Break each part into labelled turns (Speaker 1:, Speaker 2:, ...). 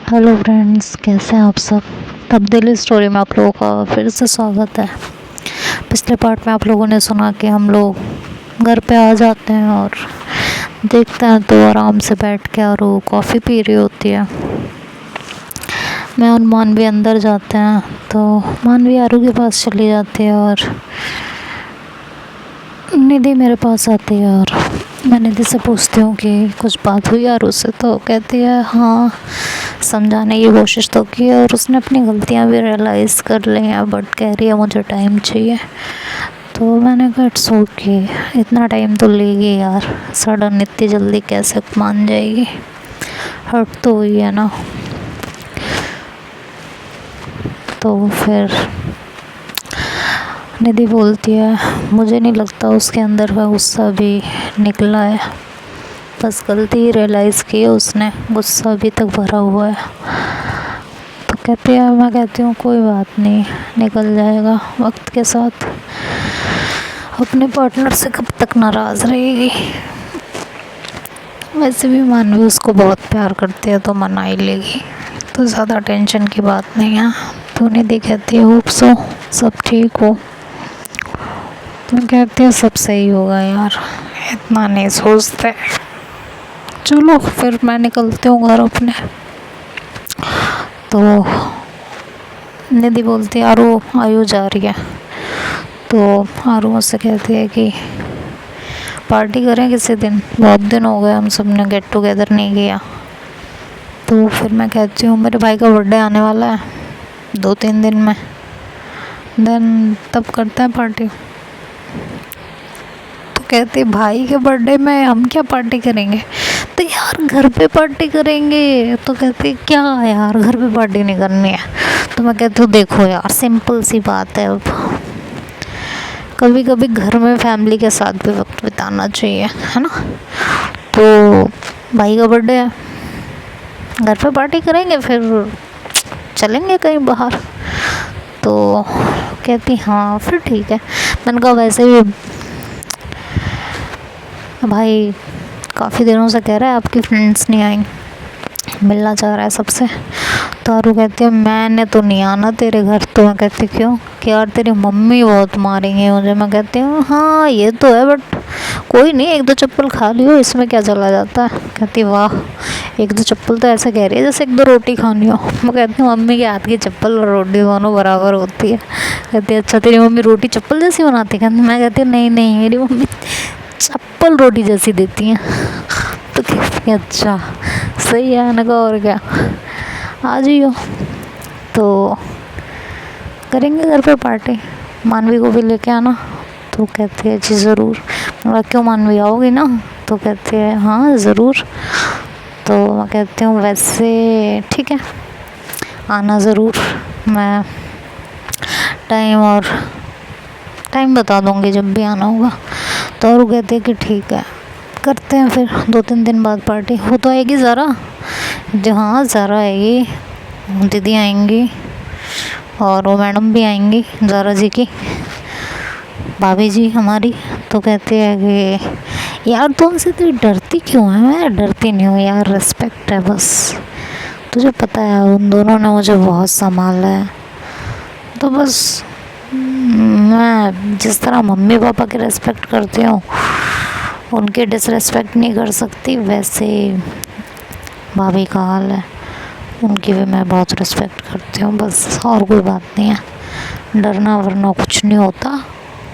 Speaker 1: Hello friends, कैसे हैं आप सब। तब्दीली स्टोरी में आप लोगों का फिर से स्वागत है। पिछले पार्ट में आप लोगों ने सुना कि हम लोग घर पे आ जाते हैं और देखते हैं तो आराम से बैठ के और वो कॉफ़ी पी रही होती है। मैं और मानवी अंदर जाते हैं तो मानवी आरू के पास चली जाती है और निधि मेरे पास आती है और मैं निधि से पूछती हूँ कि कुछ बात हुई आरू से। तो कहती है हाँ, समझाने की कोशिश तो की और उसने अपनी गलतियाँ भी रियलाइज़ कर ली हैं, बट कह रही है मुझे टाइम चाहिए। तो मैंने कहा इट्स ओके, इतना टाइम तो लेगी यार, सडन इतनी जल्दी कैसे मान जाएगी, हर्ट तो हुई है ना। तो फिर निधि बोलती है मुझे नहीं लगता उसके अंदर का गुस्सा भी निकला है, बस गलती ही रियलाइज़ की है उसने, गुस्सा अभी तक भरा हुआ है। तो कहती है, मैं कहती हूँ कोई बात नहीं, निकल जाएगा वक्त के साथ। अपने पार्टनर से कब तक नाराज़ रहेगी। वैसे भी मानवी उसको बहुत प्यार करती है तो मना ही लेगी, तो ज़्यादा टेंशन की बात नहीं है। तो निधि कहती है होप सो सब ठीक हो। तो कहती है सब सही होगा यार, इतना नहीं सोचते। चलो फिर मैं निकलती हूँ घर अपने। तो निधि बोलती है आरू आयु जा रही है। तो आरू मुझसे कहती है कि पार्टी करें किसी दिन, बहुत दिन हो गए हम सब ने गेट टुगेदर नहीं किया। तो फिर मैं कहती हूँ मेरे भाई का बर्थडे आने वाला है 2-3 दिन में, देन तब करते हैं पार्टी। तो कहती है भाई के बर्थडे में हम क्या पार्टी करेंगे, तो यार घर पे पार्टी करेंगे। तो कहती है क्या यार घर पे पार्टी नहीं करनी है। तो मैं कहती हूँ देखो यार सिंपल सी बात है, अब कभी कभी घर में फैमिली के साथ भी वक्त बिताना चाहिए, है ना। तो भाई का बर्थडे है, घर पे पार्टी करेंगे, फिर चलेंगे कहीं बाहर। तो कहती हाँ फिर ठीक है। मैंने कहा वैसे भी भाई काफ़ी दिनों से कह रहा है आपकी फ्रेंड्स नहीं आई, मिलना चाह रहा है सबसे। तो आरू कहती है मैंने तो नहीं आना तेरे घर। तो मैं कहती क्यों, कि यार तेरी मम्मी बहुत मारेंगे मुझे। मैं कहती हूँ हाँ ये तो है, बट कोई नहीं, 1-2 चप्पल खा लियो, इसमें क्या चला जाता है। कहती वाह 1-2 चप्पल तो ऐसे कह रही है जैसे 1-2 रोटी खानी हो। मैं कहती हूँ मम्मी के हाथ की चप्पल और रोटी दोनों बराबर होती है। कहती है अच्छा तेरी मम्मी रोटी चप्पल जैसी बनाती है। मैं कहती हूँ नहीं नहीं, मेरी मम्मी चप्पल रोटी जैसी देती हैं। तो कहती है अच्छा सही है। मैंने कहा और क्या, आ जाइयो। तो करेंगे घर पे पार्टी, मानवी को भी लेके आना। तो कहती है जी ज़रूर। मैं क्यों मानवी आओगी ना। तो कहती है हाँ ज़रूर। तो मैं कहती हूँ वैसे ठीक है आना ज़रूर, मैं टाइम बता दूँगी जब भी आना होगा। तो और वो कहते हैं कि ठीक है करते हैं फिर 2-3 दिन बाद पार्टी। वो तो आएगी ज़रा, जी हाँ ज़रा आएगी, दीदी आएंगी और वो मैडम भी आएंगी, ज़रा जी की भाभी जी हमारी। तो कहती है कि यार तुमसे तो डरती क्यों है। मैं डरती नहीं हूँ यार, रिस्पेक्ट है बस, तुझे पता है उन दोनों ने मुझे बहुत संभाला है। तो बस मैं जिस तरह मम्मी पापा की रिस्पेक्ट करती हूँ उनके डिसरिस्पेक्ट नहीं कर सकती, वैसे भाभी का हाल है, उनकी भी मैं बहुत रिस्पेक्ट करती हूँ बस, और कोई बात नहीं है। डरना वरना कुछ नहीं होता,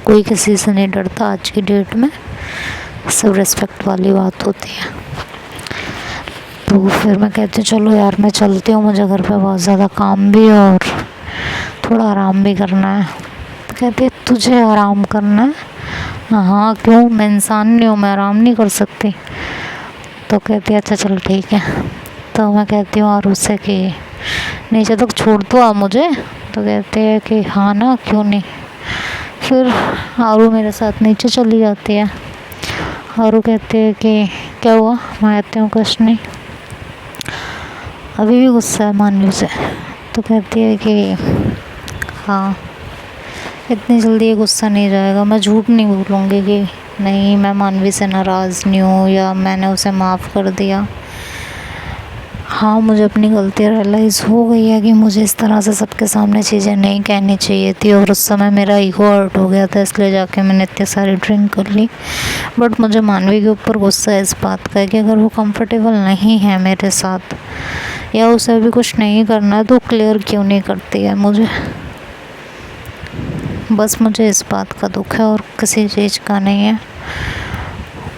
Speaker 1: कोई किसी से नहीं डरता आज की डेट में, सब रिस्पेक्ट वाली बात होती है। तो फिर मैं कहती हूँ चलो यार मैं चलती हूँ, मुझे घर पे बहुत ज़्यादा काम भी है और थोड़ा आराम भी करना है। कहती है तुझे आराम करना है। हाँ क्यों, मैं इंसान नहीं हूँ, मैं आराम नहीं कर सकती। तो कहती है अच्छा चलो ठीक है। तो मैं कहती हूँ और उससे कि नीचे तक छोड़ दो आप मुझे। तो कहते हैं कि हाँ ना क्यों नहीं। फिर आरू मेरे साथ नीचे चली जाती है। आरू कहती है कि क्या हुआ। मैं कहती हूँ कुछ नहीं, अभी भी गुस्सा है मानवी से। तो कहती है कि हाँ इतनी जल्दी ये गुस्सा नहीं जाएगा, मैं झूठ नहीं बोलूँगी कि नहीं मैं मानवी से नाराज़ नहीं हूँ या मैंने उसे माफ़ कर दिया। हाँ, मुझे अपनी गलती रियलाइज़ हो गई है कि मुझे इस तरह से सबके सामने चीज़ें नहीं कहनी चाहिए थी, और उस समय मेरा ईगो हर्ट हो गया था, इसलिए जाके मैंने इतनी सारी ड्रिंक कर ली। बट मुझे मानवी के ऊपर गुस्सा है इस बात का कि अगर वो कंफर्टेबल नहीं है मेरे साथ या उसे अभी कुछ नहीं करना है तो क्लियर क्यों नहीं करती है मुझे। बस मुझे इस बात का दुख है और किसी चीज़ का नहीं है।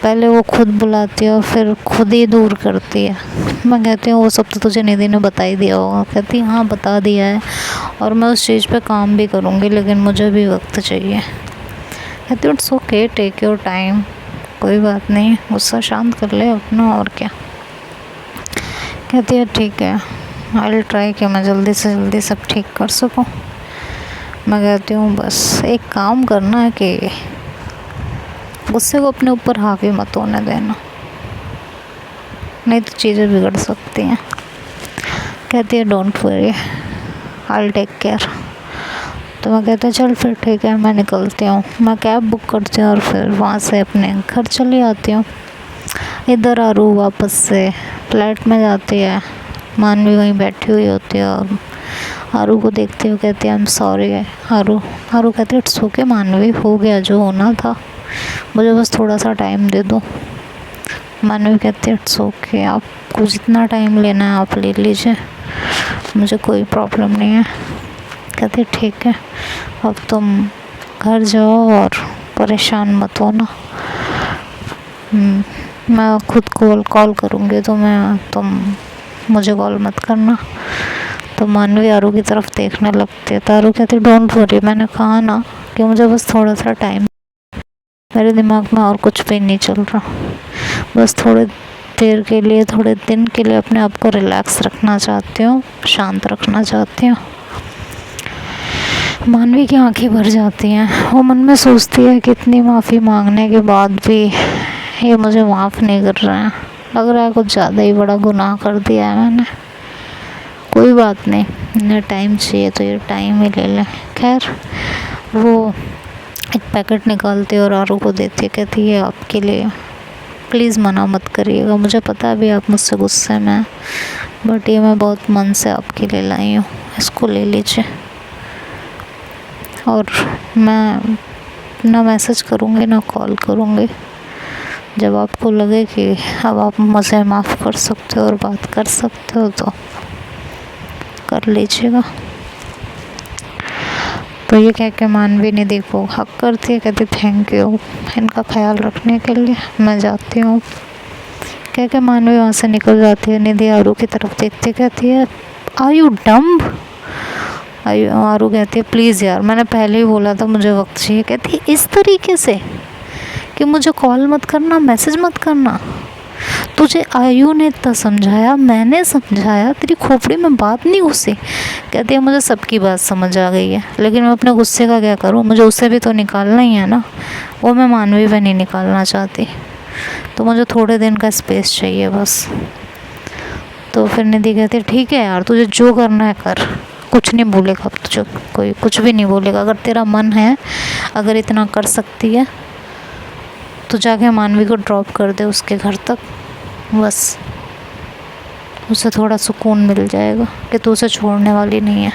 Speaker 1: पहले वो खुद बुलाती है और फिर खुद ही दूर करती है। मैं कहती हूँ वो सब तो तुझे निधि ने बता ही दिया होगा। कहती हाँ बता दिया है और मैं उस चीज़ पे काम भी करूँगी, लेकिन मुझे भी वक्त चाहिए। कहती हूँ it's okay, take your time, कोई बात नहीं, गुस्सा शांत कर ले अपना, और क्या। कहती है ठीक है, आई विल ट्राई कि मैं जल्दी से जल्दी सब ठीक कर सकूँ। मैं कहती हूँ बस एक काम करना है कि गुस्से को अपने ऊपर हावी मत होने देना, नहीं तो चीज़ें बिगड़ सकती हैं। कहती है don't worry, I will take care. तो मैं कहती हूँ चल फिर ठीक है, मैं निकलती हूँ। मैं कैब बुक करती हूँ और फिर वहाँ से अपने घर चली आती हूँ। इधर आरू वापस से फ्लैट में जाती है। मानवी वहीं बैठी हुई होती है और आरू को देखती हुई कहती है आई एम सॉरी। आरू कहती है इट्स ओके मानवी, हो गया जो होना था, मुझे बस थोड़ा सा टाइम दे दो। मानवी कहती है इट्स ओके, आपको जितना टाइम लेना है आप ले लीजिए, मुझे कोई प्रॉब्लम नहीं है। कहती है ठीक है, अब तुम घर जाओ और परेशान मत होना, मैं खुद कॉल करूँगी तो तुम मुझे कॉल मत करना। तो मानवी आरू की तरफ देखने लगती है। तो आरू कहती है डोंट वरी, मैंने कहा ना कि मुझे बस थोड़ा सा टाइम, मेरे दिमाग में और कुछ भी नहीं चल रहा, बस थोड़े देर के लिए, थोड़े दिन के लिए अपने आप को रिलैक्स रखना चाहती हूँ, शांत रखना चाहती हूँ। मानवी की आंखें भर जाती हैं। वो मन में सोचती है कि इतनी माफ़ी मांगने के बाद भी ये मुझे माफ़ नहीं कर रहे हैं, लग रहा है कुछ ज़्यादा ही बड़ा गुनाह कर दिया है मैंने। कोई बात नहीं, इन्हें टाइम चाहिए तो ये टाइम ही ले लें। खैर वो एक पैकेट निकालती है और आरू को देती है। कहती है आपके लिए, प्लीज़ मना मत करिएगा, मुझे पता है अभी आप मुझसे गुस्से में हैं, बट ये मैं बहुत मन से आपके लिए लाई हूँ, इसको ले लीजिए। और मैं ना मैसेज करूँगी ना कॉल करूँगी, जब आपको लगे कि अब आप मुझे माफ़ कर सकते हो और बात कर सकते हो तो कर लीजिएगा। तो ये कह के मानवी ने देखो हक करती है। कहती थैंक यू इनका ख्याल रखने के लिए, मैं जाती हूँ। कह के मानवी वहाँ से निकल जाती है। निधि आरू की तरफ देखती कहती है आर यू डम्ब। आरू कहती है प्लीज़ यार, मैंने पहले ही बोला था मुझे वक्त चाहिए। कहती है इस तरीके से कि मुझे कॉल मत करना, मैसेज मत करना, तुझे आयु ने इतना समझाया, मैंने समझाया, तेरी खोपड़ी में बात नहीं घुसी। कहती है मुझे सबकी बात समझ आ गई है, लेकिन मैं अपने गुस्से का क्या करूँ, मुझे उससे भी तो निकालना ही है ना, वो मैं मानवी पे नहीं निकालना चाहती, तो मुझे थोड़े दिन का स्पेस चाहिए बस। तो फिर निधि कहती है ठीक है यार, तुझे जो करना है कर, कुछ नहीं बोलेगा अब तुझे, कोई कुछ भी नहीं बोलेगा। अगर तेरा मन है, अगर इतना कर सकती है तो जाके मानवी को ड्रॉप कर दे उसके घर तक, बस उसे थोड़ा सुकून मिल जाएगा कि तू उसे छोड़ने वाली नहीं है।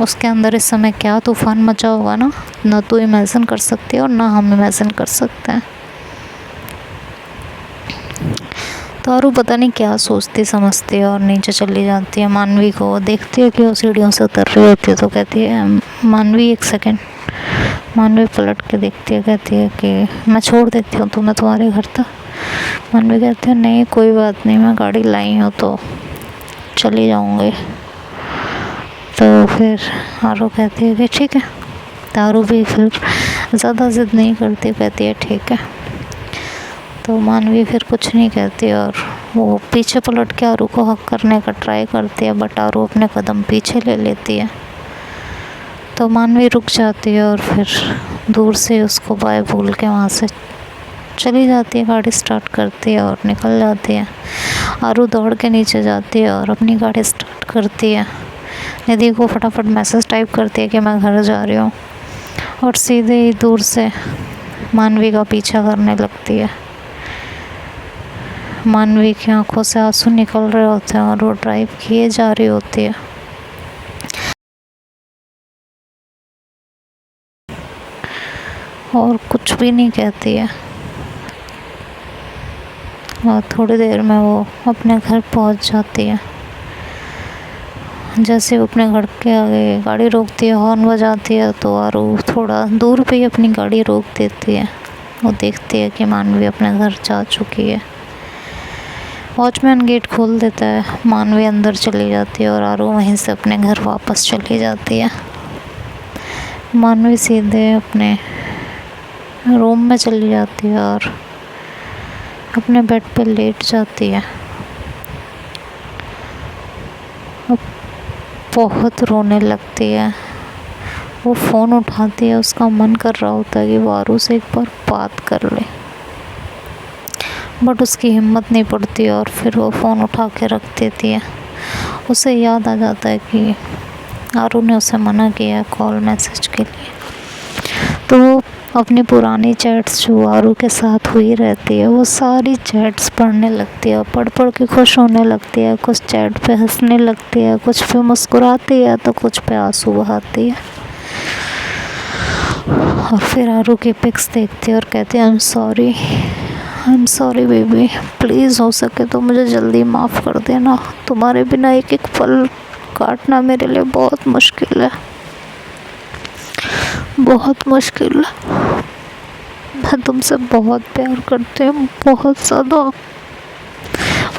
Speaker 1: उसके अंदर इस समय क्या तूफान मचा होगा ना तू इमेजिन कर सकती है और ना हम इमेजिन कर सकते हैं। तो आरू पता नहीं क्या सोचती समझती है और नीचे चली जाती है। मानवी को देखती है कि वो सीढ़ियों से उतर रही होती है, तो कहती है मानवी एक सेकेंड। मानवी पलट के देखती है, कहती है कि मैं छोड़ देती हूँ तुम्हें तुम्हारे घर तक। मानवी कहती है नहीं कोई बात नहीं, मैं गाड़ी लाई हूँ तो चली जाऊँगी। तो फिर आरू कहती है कि ठीक है। तो आरू भी फिर ज़्यादा ज़िद नहीं करती, कहती है ठीक है। तो मानवी फिर कुछ नहीं कहती और वो पीछे पलट के आरू को हक करने का ट्राई करती है, बट आरू अपने कदम पीछे ले लेती है। तो मानवी रुक जाती है और फिर दूर से उसको बाय बोल के वहाँ से चली जाती है, गाड़ी स्टार्ट करती है और निकल जाती है। आरू दौड़ के नीचे जाती है और अपनी गाड़ी स्टार्ट करती है। निधि को फटाफट मैसेज टाइप करती है कि मैं घर जा रही हूँ, और सीधे ही दूर से मानवी का पीछा करने लगती है। मानवी की आंखों से आंसू निकल रहे होते हैं और वो ड्राइव किए जा रही होती है। और कुछ भी नहीं कहती है। और थोड़ी देर में वो अपने घर पहुंच जाती है। जैसे वो अपने घर के आगे गाड़ी रोकती है, हॉर्न बजाती है, तो आरू थोड़ा दूर पे ही अपनी गाड़ी रोक देती है। वो देखती है कि मानवी अपने घर जा चुकी है। वॉचमैन गेट खोल देता है, मानवी अंदर चली जाती है और आरू वहीं से अपने घर वापस चली जाती है। मानवी सीधे अपने रूम में चली जाती है और अपने बेड पे लेट जाती है। बहुत रोने लगती है। वो फ़ोन उठाती है, उसका मन कर रहा होता है कि वो आरू से एक बार बात कर ले, बट उसकी हिम्मत नहीं पड़ती और फिर वो फ़ोन उठा के रख देती है। उसे याद आ जाता है कि आरू ने उसे मना किया है कॉल मैसेज के लिए। तो वो अपनी पुरानी चैट्स जो आरू के साथ हुई रहती है, वो सारी चैट्स पढ़ने लगती है। पढ़ पढ़ के खुश होने लगती है। कुछ चैट पे हंसने लगती है, कुछ पे मुस्कुराती है, तो कुछ पे आंसू बहाती है। और फिर आरू की पिक्स देखती है और कहती है I am sorry baby, please हो सके तो मुझे जल्दी माफ़ कर देना। तुम्हारे बिना एक एक पल काटना मेरे लिए बहुत मुश्किल है, बहुत मुश्किल है। मैं तुमसे बहुत प्यार करती हूँ, बहुत ज़्यादा।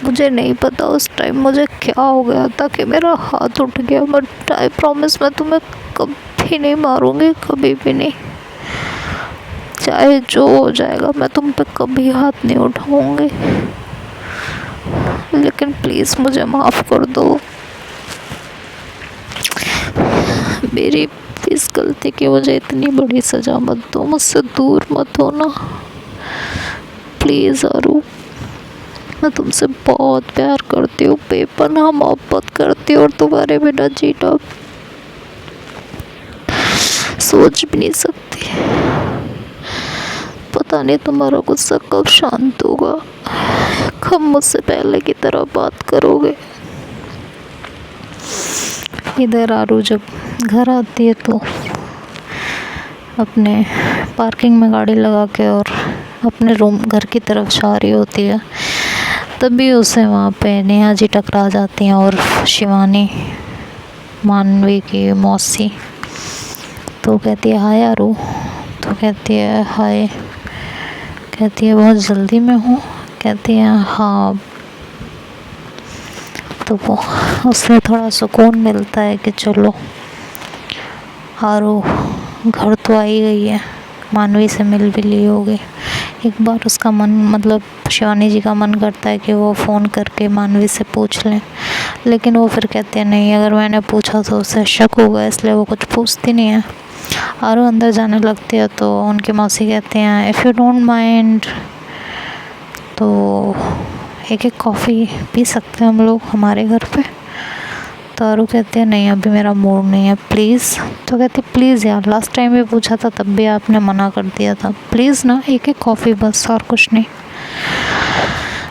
Speaker 1: मुझे नहीं पता उस टाइम मुझे क्या हो गया था कि मेरा हाथ उठ गया, बट आई प्रॉमिस मैं तुम्हें कभी नहीं मारूंगी, कभी भी नहीं। चाहे जो हो जाएगा मैं तुम पे कभी हाथ नहीं उठाऊंगी, लेकिन प्लीज़ मुझे माफ़ कर दो। मेरी इस गलती की मुझे इतनी बड़ी सज़ा मत दो, मुझसे दूर मत होना प्लीज़ आरू। मैं तुमसे बहुत प्यार करती हूँ, बेपनाह मोहब्बत करती हूँ, और तुम्हारे बिना जीना सोच भी नहीं सकती। पता नहीं तुम्हारा गुस्सा कब शांत होगा, कब मुझसे पहले की तरह बात करोगे। इधर आरू जब घर आती है तो अपने पार्किंग में गाड़ी लगा के और अपने रूम घर की तरफ जा रही होती है, तभी उसे वहाँ पे नेहा जी टकरा जाती हैं और शिवानी, मानवी की मौसी। तो कहती है हाय आरू, तो कहती है हाय, कहती है बहुत जल्दी में हूँ, कहती है हाँ। तो वो उससे थोड़ा सुकून मिलता है कि चलो आरू घर तो आई गई है, मानवी से मिल भी ली होगी। एक बार उसका मन, मतलब शिवानी जी का मन करता है कि वो फ़ोन करके मानवी से पूछ लें, लेकिन वो फिर कहते हैं नहीं, अगर मैंने पूछा तो उसे शक होगा, इसलिए वो कुछ पूछती नहीं है। आरू अंदर जाने लगती है तो उनकी मौसी कहते हैं इफ़ यू डोंट माइंड तो एक एक कॉफ़ी पी सकते हैं हम लोग हमारे घर पे। तो आरू कहती है नहीं अभी मेरा मूड नहीं है प्लीज़। तो कहती है प्लीज़ यार, लास्ट टाइम भी पूछा था तब भी आपने मना कर दिया था, प्लीज़ ना एक एक कॉफ़ी बस, और कुछ नहीं।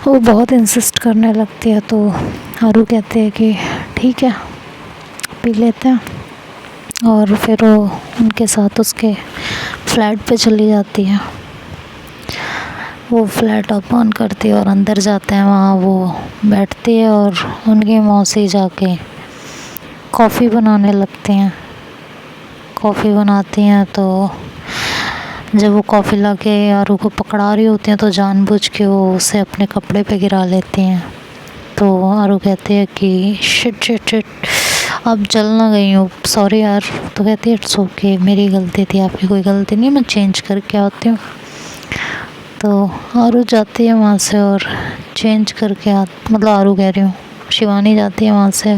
Speaker 1: वो बहुत इंसिस्ट करने लगती है तो आरू कहती है कि ठीक है पी लेते हैं, और फिर वो उनके साथ उसके फ्लैट पे चली जाती है। वो फ्लैट ओपन करती है और अंदर जाते हैं, वहाँ वो बैठती है और उनकी मौसी जाके कॉफ़ी बनाने लगती हैं। कॉफ़ी बनाती हैं तो जब वो कॉफ़ी लाके आरू को पकड़ा रही होती हैं तो जानबूझ के वो उसे अपने कपड़े पे गिरा लेती हैं। तो आरू कहती है कि शिट शिट शिट, अब जल ना गई हूँ, सॉरी यार। तो कहती है इट्स ओके, मेरी गलती थी, आपकी कोई गलती नहीं, मैं चेंज करके आती हूँ। तो आरू जाती है वहाँ से और चेंज करके मतलब आरू कह रही हूँ, शिवानी जाती है वहाँ से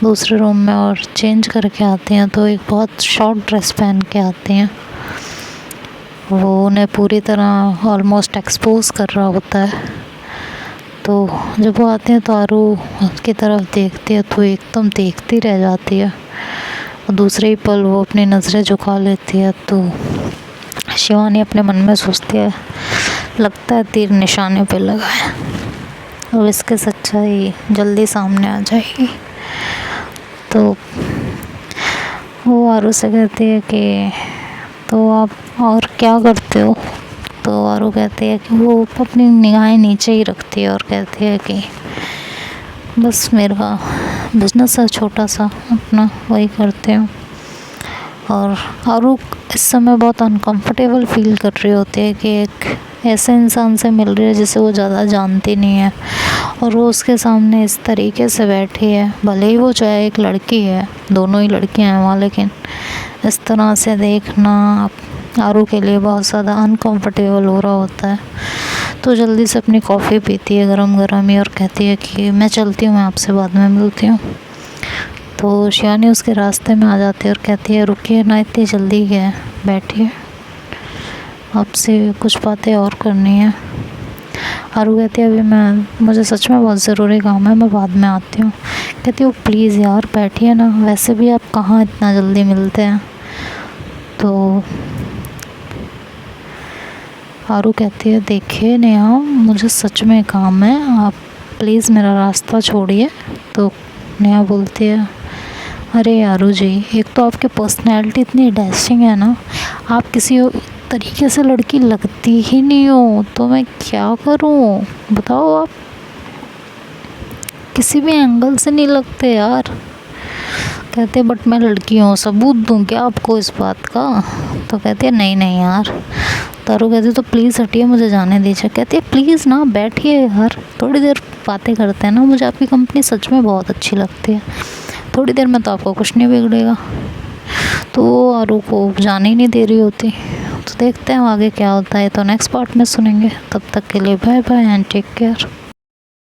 Speaker 1: दूसरे रूम में और चेंज करके आती हैं। तो एक बहुत शॉर्ट ड्रेस पहन के आती हैं, वो उन्हें पूरी तरह ऑलमोस्ट एक्सपोज कर रहा होता है। तो जब वो आती हैं तो आरू की तरफ देखती है तो एकदम देखती रह जाती है, और दूसरे ही पल वो अपनी नज़रें झुका लेती है। तो शिवानी अपने मन में सोचती है लगता है तीर निशाने पे लगा है। अब इसकी सच्चाई जल्दी सामने आ जाएगी। तो वो आरू से कहती है कि तो आप और क्या करते हो? तो आरू कहती है कि वो अपनी निगाहें नीचे ही रखती है और कहती है कि बस मेरा बिजनेस है छोटा सा अपना, वही करते हूँ। और आरू इस समय बहुत अनकंफर्टेबल फील कर रही होती है कि एक ऐसे इंसान से मिल रही है जिसे वो ज़्यादा जानती नहीं है, और वो उसके सामने इस तरीके से बैठी है। भले ही वो चाहे एक लड़की है, दोनों ही लड़कियां हैं वहाँ, लेकिन इस तरह से देखना आरू के लिए बहुत ज़्यादा अनकंफर्टेबल हो रहा होता है। तो जल्दी से अपनी कॉफ़ी पीती है गरम गरम ही और कहती है कि मैं चलती हूँ, मैं आपसे बाद में मिलती हूँ। तो शियानी उसके रास्ते में आ जाती है और कहती है रुकिए ना, इतनी जल्दी है, बैठिए, आपसे कुछ बातें और करनी है। आरू कहती है अभी मुझे सच में बहुत ज़रूरी काम है, मैं बाद में आती हूँ। कहती है प्लीज़ यार बैठिए ना, वैसे भी आप कहाँ इतना जल्दी मिलते हैं। तो आरू कहती है देखिए नेहा, मुझे सच में काम है, आप प्लीज़ मेरा रास्ता छोड़िए। तो नेहा बोलती है अरे आरू जी, एक तो आपकी पर्सनैलिटी इतनी डैशिंग है ना, आप किसी तरीके से लड़की लगती ही नहीं हो, तो मैं क्या करूं बताओ, आप किसी भी एंगल से नहीं लगते यार। कहते बट मैं लड़की हूँ, सबूत दूँ क्या आपको इस बात का? तो कहती है नहीं नहीं यार। तारू कहती तो प्लीज़ हटिए, मुझे जाने दीजिए। कहती है प्लीज़ ना बैठिए यार, थोड़ी देर बातें करते हैं ना, मुझे आपकी कंपनी सच में बहुत अच्छी लगती है, थोड़ी देर में तो आपको कुछ नहीं बिगड़ेगा। तो वो आरू को जाने ही नहीं दे रही होती। तो देखते हैं आगे क्या होता है, तो नेक्स्ट पार्ट में सुनेंगे। तब तक के लिए bye bye and take care.